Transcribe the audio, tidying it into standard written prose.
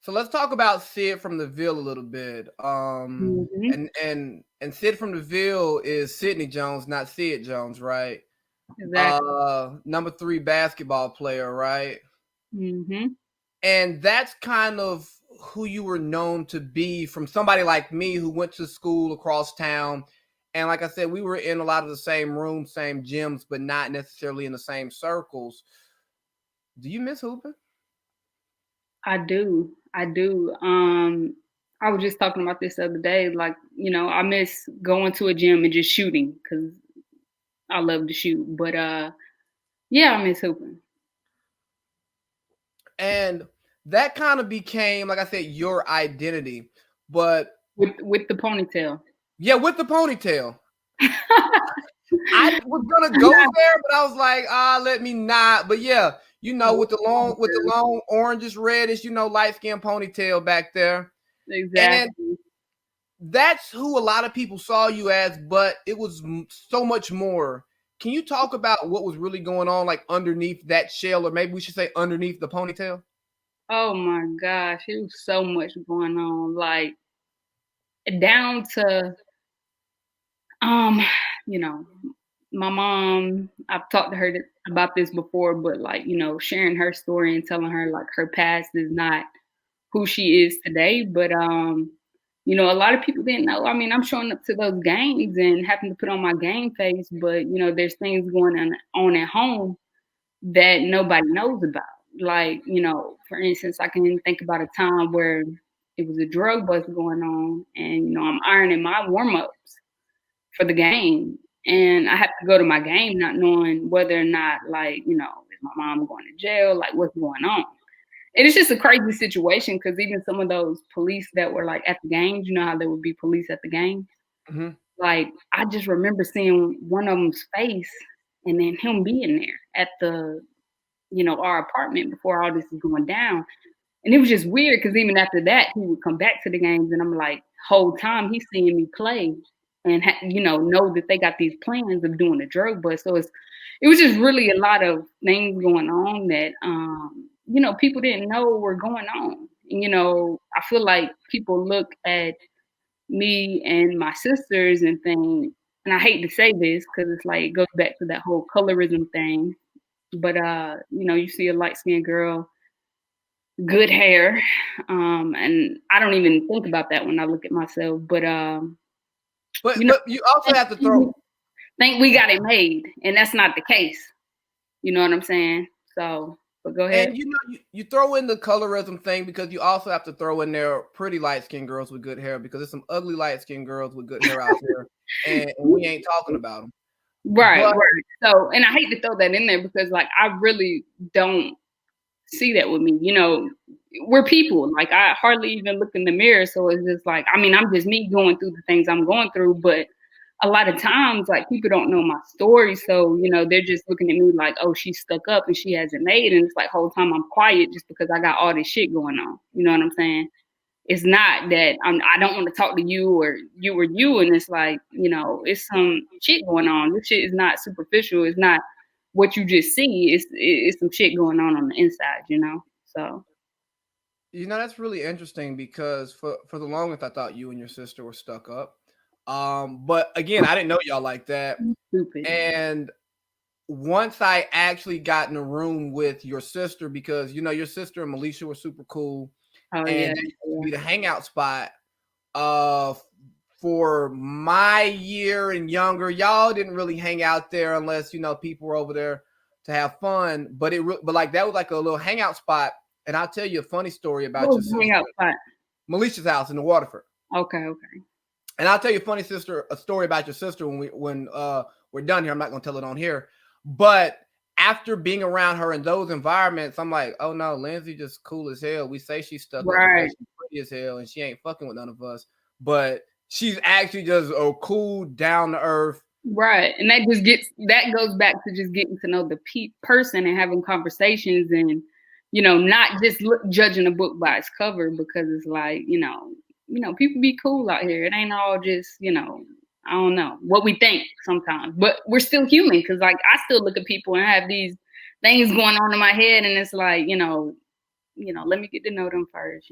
So let's talk about Syd from the Ville a little bit. Hmm. And Syd from the Ville is Sydney Jones, not Syd Jones, right? Exactly. Number three basketball player, right? Hmm. And that's kind of who you were known to be from somebody like me who went to school across town. And like I said, we were in a lot of the same rooms, same gyms, but not necessarily in the same circles. Do you miss hooping? I do. I do. I was just talking about this the other day. Like, I miss going to a gym and just shooting because I love to shoot. But yeah, I miss hooping And that kind of became, like I said, your identity. But with the ponytail. yeah, with the ponytail. I was gonna go there, but I was like, let me not. But yeah, with the long orangish reddish, light skin ponytail back there. And Exactly. that's who a lot of people saw you as, but it was so much more. Can you talk about what was really going on, like underneath that shell, or maybe we should say underneath the ponytail? Oh my gosh, it was so much going on. Like down to um, you know, my mom, I've talked to her about this before, but like, sharing her story and telling her like her past is not who she is today. But a lot of people didn't know. I mean, I'm showing up to those games and having to put on my game face, but there's things going on at home that nobody knows about. Like, for instance, I can think about a time where it was a drug bust going on and I'm ironing my warm ups for the game. And I have to go to my game not knowing whether or not, like, is my mom going to jail? Like, what's going on? And it's just a crazy situation because even some of those police that were like at the games, you know how there would be police at the games? Hmm. Like, I just remember seeing one of them's face and then him being there at our apartment before all this is going down. And it was just weird because even after that, he would come back to the games, and I'm like, whole time he's seeing me play, and know that they got these plans of doing a drug bust. So it was just really a lot of things going on that people didn't know were going on. And, I feel like people look at me and my sisters and think, and I hate to say this because it's like it goes back to that whole colorism thing, but you see a light skinned girl, good hair, and I don't even think about that when I look at myself. But But you know, but you also have to throw. think we got it made, and that's not the case. You know what I'm saying? So, but go ahead. And you throw in the colorism thing because you also have to throw in there pretty light skinned girls with good hair because there's some ugly light skinned girls with good hair out here, and we ain't talking about them. Right, But right. So, and I hate to throw that in there because, like, I really don't see that with me. We're people. Like, I hardly even look in the mirror. So it's just like, I mean, I'm just me going through the things I'm going through. But a lot of times, like, people don't know my story. So, they're just looking at me like, oh, she's stuck up and she hasn't made. And it's like, whole time I'm quiet just because I got all this shit going on. You know what I'm saying? It's not that I don't want to talk to you or you or you. And it's like, it's some shit going on. This shit is not superficial. It's not what you just see. It's some shit going on the inside. So that's really interesting because for the longest I thought you and your sister were stuck up. But again, I didn't know y'all like that. stupid. And once I actually got in a room with your sister, because your sister and Melisha were super cool, Oh and yeah. that used to be the hangout spot. Uh, for my year and younger, y'all didn't really hang out there unless people were over there to have fun. But like that was like a little hangout spot. And I'll tell you a funny story What about your was the sister, hangout spot? Melisha's house in the Waterford. Okay, okay. And I'll tell you a story about your sister when we're done here. I'm not gonna tell it on here, but after being around her in those environments, I'm like, oh no, Lindsay just cool as hell. We say she's stuck up Right, because she's pretty as hell and she ain't fucking with none of us, but she's actually just a cool, down to earth. right. And that goes back to just getting to know the person and having conversations and not just judging a book by its cover because it's like people be cool out here. It ain't all just I don't know what we think sometimes, but we're still human because like I still look at people and have these things going on in my head, and it's like let me get to know them first.